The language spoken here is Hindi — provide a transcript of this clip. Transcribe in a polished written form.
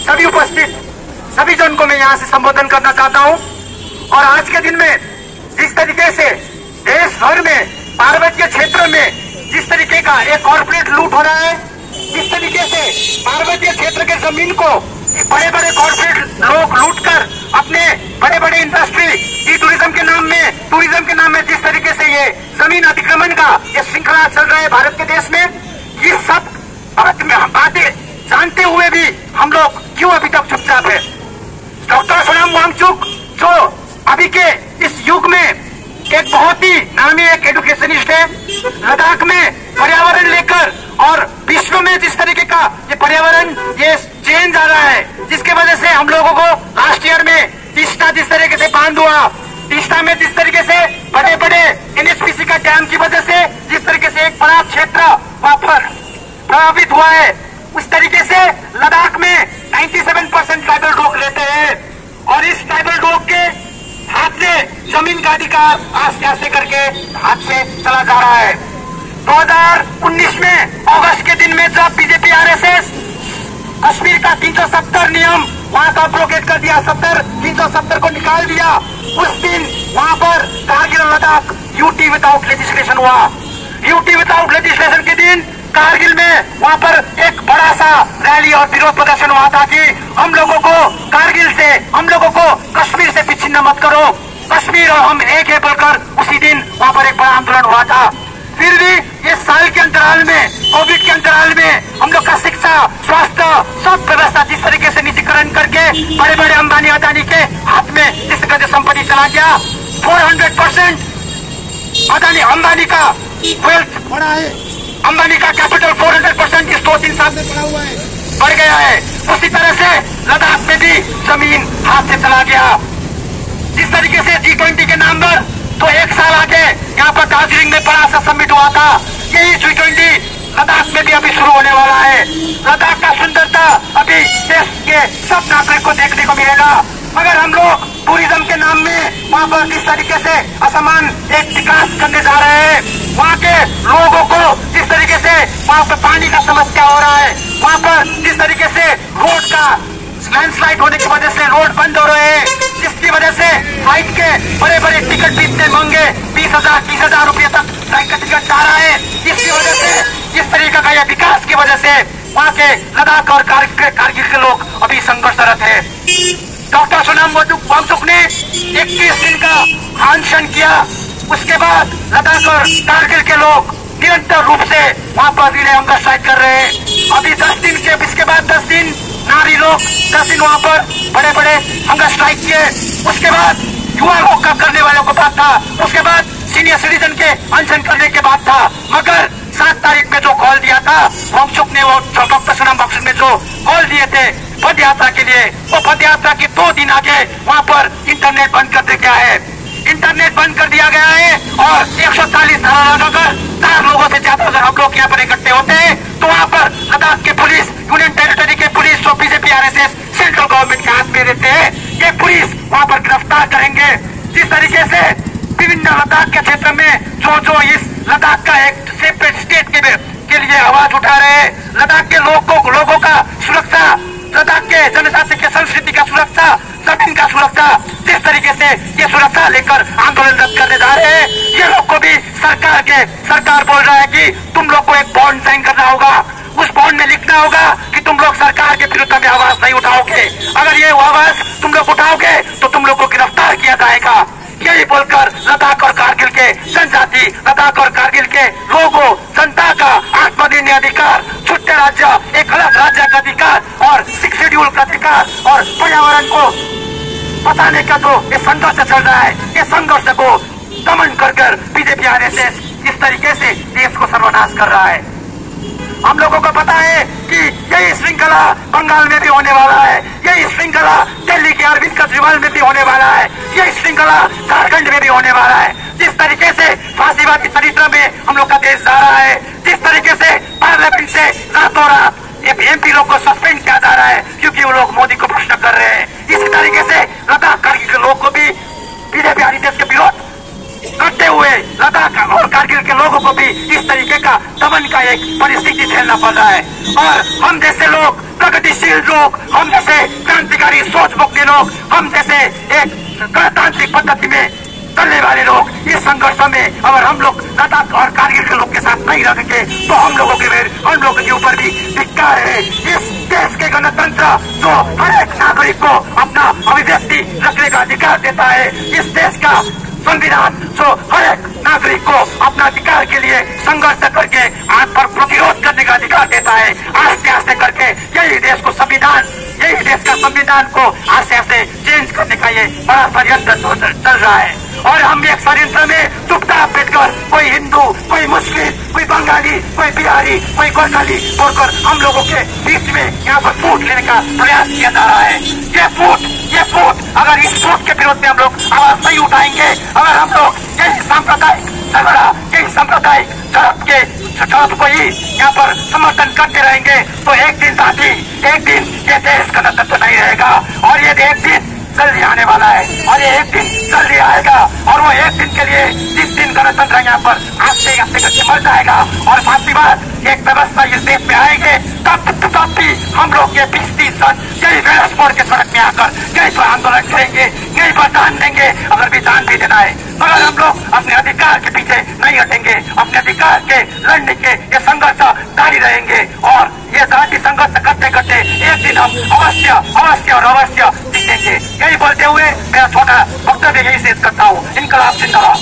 सभी उपस्थित सभी जन को मैं यहाँ से संबोधन करना चाहता हूँ। और आज के दिन में जिस तरीके से देश भर में पार्वतीय क्षेत्र में जिस तरीके का एक कॉर्पोरेट लूट हो रहा है, जिस तरीके से पार्वतीय क्षेत्र के जमीन को बड़े बड़े कॉर्पोरेट लोग लूटकर अपने बड़े बड़े इंडस्ट्री टूरिज्म के नाम में जिस तरीके से ये जमीन अतिक्रमण का ये श्रृंखला चल रहा है भारत के देश में, ये सब बातें जानते हुए भी हम लोग क्यों अभी तक चुपचाप है। डॉक्टर सोनम वांगचुक जो अभी के इस युग में एक बहुत ही नामी एक एडुकेशनिस्ट है, लद्दाख में पर्यावरण लेकर और विश्व में जिस तरीके का ये पर्यावरण ये चेंज आ रहा है, जिसके वजह से हम लोगों को लास्ट ईयर में टीस्टा जिस तरीके से बांध हुआ, टीस्टा में जिस तरीके से बड़े बड़े एनएचपीसी का डैम की वजह से जिस तरीके से एक बड़ा क्षेत्र वहां पर प्रभावित हुआ है, उस तरीके से लद्दाख में 97% ट्राइबल लोग रहते हैं और इस ट्राइबल लोग के हाथ से जमीन का अधिकार आस्ते आस्ते करके हाथ से चला जा रहा है। 2019 में अगस्त के दिन में जब बीजेपी आरएसएस कश्मीर का 370 नियम वहां का प्रोगेट कर दिया, 370 को निकाल दिया, उस दिन वहां पर Kargil Ladakh UT without legislation हुआ। यूटी विदाउट लेजिस्लेशन के दिन कारगिल में वहां पर एक बड़ा सा रैली और विरोध प्रदर्शन हुआ था कि हम लोगों को कारगिल से, हम लोगों को कश्मीर से विच्छिन्न मत करो, कश्मीर और हम एक है बोलकर उसी दिन वहां पर एक बड़ा आंदोलन हुआ था। फिर भी ये साल के अंतराल में, कोविड के अंतराल में हम लोग का शिक्षा, स्वास्थ्य, सब व्यवस्था जिस तरीके से निजीकरण करके बड़े बड़े अंबानी अदानी के हाथ में जिस तरह से संपत्ति चला गया, 400% अदानी अंबानी का वेल्थ बढ़ा है, अंबानी का कैपिटल 400% इस 2-3 साल में बढ़ा हुआ है, बढ़ गया है। उसी तरह से लद्दाख में भी जमीन हाथ से चला गया। जिस तरीके से G20 के नाम पर तो एक साल आगे यहाँ पर दार्जिलिंग में बड़ा सा समिट हुआ था, यही G20 लद्दाख में भी अभी शुरू होने वाला है। लद्दाख का सुंदरता अभी देश के सब नागरिक को देखने को मिलेगा, मगर हम लोग टूरिज्म के नाम में वहाँ पर जिस तरीके से असमान एक विकास करने जा रहे हैं, वहाँ के लोगों को जिस तरीके से वहाँ पर पानी का समस्या हो रहा है, वहाँ पर जिस तरीके से रोड का लैंडस्लाइड होने की वजह से रोड बंद हो रहे हैं, जिसकी वजह से फ्लाइट के बड़े बड़े टिकट भी इतने महंगे 20,000-30,000 रुपये तक फ्लाइट का टिकट जा रहा है। इसकी वजह से इस तरीके का यह विकास की वजह से वहाँ के लद्दाख और कारगिल के लोग अभी संघर्षरत है। डॉक्टर सोनम वांगचुक ने 21 दिन का अनशन किया, उसके बाद लद्दाख और कारगिल के लोग निरंतर रूप से वहाँ पर रिले हंगर स्ट्राइक कर रहे हैं। अभी 10 दिन के इसके बाद 10 दिन नारी लोग 10 दिन वहाँ पर बड़े बड़े हंगर स्ट्राइक किए, उसके बाद युवा लोग का करने वालों को बात था, उसके बाद सीनियर सिटीजन के अनशन करने के बाद था। मगर 7 तारीख में जो कॉल दिया था वांगचुक ने, वो डॉक्टर सोनम वांगचुक ने जो कॉल दिए थे पद यात्रा के लिए, वो पद यात्रा के 2 दिन आगे वहाँ पर इंटरनेट बंद कर दिया गया है, इंटरनेट बंद कर दिया गया है। और 140 धारा लगाकर 4 लोगों से ज्यादा अगर हम लोग यहाँ पर इकट्ठे होते हैं तो वहाँ पर लद्दाख के पुलिस, यूनियन टेरिटरी के पुलिस जो बीजेपी आरएसएस सेंट्रल गवर्नमेंट के हाथ में रहते हैं, ये पुलिस वहाँ पर गिरफ्तार करेंगे। जिस तरीके से विभिन्न लद्दाख के क्षेत्र में जो इस लद्दाख का एक सेपरेट स्टेट के लिए आवाज उठा रहे हैं, लद्दाख के लोगों का सुरक्षा, लद्दाख के जनजाति के संस्कृति का सुरक्षा, जमीन का सुरक्षा, जिस तरीके से ये सुरक्षा लेकर आंदोलन करने जा रहे हैं, ये लोग को भी सरकार बोल रहा है कि तुम लोग को एक बॉन्ड साइन करना होगा, उस बॉन्ड में लिखना होगा कि तुम लोग सरकार के विरुद्ध में आवाज नहीं उठाओगे, अगर ये आवाज तुम लोग उठाओगे तो तुम लोग को गिरफ्तार किया जाएगा। यही बोलकर लद्दाख और कारगिल के जनजाति, लद्दाख और कारगिल के लोगों, जनता का आत्मनिर्णय अधिकार, छुट्टे राज्य, एक अलग राज्य का अधिकार और 6 शेड्यूल का अधिकार और पर्यावरण को बचाने का जो ये संघर्ष चल रहा है, ये संघर्ष को दमन कर बीजेपी आरएसएस इस तरीके से देश को सर्वनाश कर रहा है। हम लोगों को पता है कि यही श्रृंखला बंगाल में भी होने वाला है, यही श्रृंखला दिल्ली के अरविंद केजरीवाल में भी होने वाला है, यही श्रृंखला झारखंड में भी होने वाला है। जिस तरीके से फांसीवादी चरित्र में हम लोग का देश जा रहा है, जिस तरीके से पार्लियामेंट से रातों रात एमपी लोग को सस्पेंड किया जा रहा है क्योंकि वो लोग मोदी को प्रश्न कर रहे हैं, इसी तरीके से लद्दाख कारगिल के लोग को भी बीजेपी आरएसएस के विरोध करते हुए लद्दाख और कारगिल के लोगों को भी इस तरीके का दमन का एक परिस्थिति झेलना पड़ रहा है। और हम जैसे लोग प्रगतिशील लोग, हम जैसे क्रांतिकारी सोच मुक्ति लोग, हम जैसे एक गणतांत्रिक पद्धति में चलने वाले लोग इस संघर्ष में अगर हम लोग लद्दाख और कारगिल के लोग के साथ नहीं रहेंगे तो हम लोगों के ऊपर भी धिक्कार है। इस देश के गणतंत्र जो हर एक नागरिक को अपना अभिव्यक्ति रखने का अधिकार देता है, इस देश का संविधान जो हर एक नागरिक को अपना अधिकार के लिए संघर्ष करके आग पर प्रतिरोध करने का अधिकार देता है, आस्ते आस्ते करके यही देश का संविधान को आस्ते आस्ते चेंज करने का ये बड़ा षड्यंत्र चल रहा है। और हम एक षड्यंत्र में चुपचाप बैठकर कोई हिंदू, कोई मुस्लिम, कोई बंगाली, कोई बिहारी, कोई गोरखाली बोलकर हम लोगों के बीच में यहाँ पर फूट लेने का प्रयास किया जा रहा है। ये फूट अगर इस फूट के विरोध में हम लोग आवाज नहीं उठाएंगे, अगर हम लोग यही सांप्रदायिक झगड़ा, यही सांप्रदायिक झड़प को ही यहाँ पर समर्थन करते रहेंगे तो एक दिन साथी, एक दिन ये देश गणतंत्र नहीं रहेगा। और ये एक दिन जल्दी आने वाला है और ये एक दिन जल्दी आएगा और वो एक दिन के लिए जिस दिन गणतंत्र यहाँ पर आस्ते आस्ते करके मर जाएगा और फांसीवाद एक व्यवस्था इस देश में आएंगे, तब भी हम लोग ये 20-30 साल यही बैरस मोड़ के सड़क में आकर यही पर आंदोलन करेंगे, यही पर जान देंगे अगर भी जान भी देना है, मगर हम लोग अपने अधिकार के पीछे नहीं हटेंगे, अपने अधिकार के लड़ने के ये संघर्ष जारी रहेंगे और ये जाति संघर्ष करते करते एक दिन हम अवश्य जीतेंगे। यही बोलते हुए मेरा छोटा वक्तव्य यही शेष करता हूँ। इनकलाब जिंदाबाद।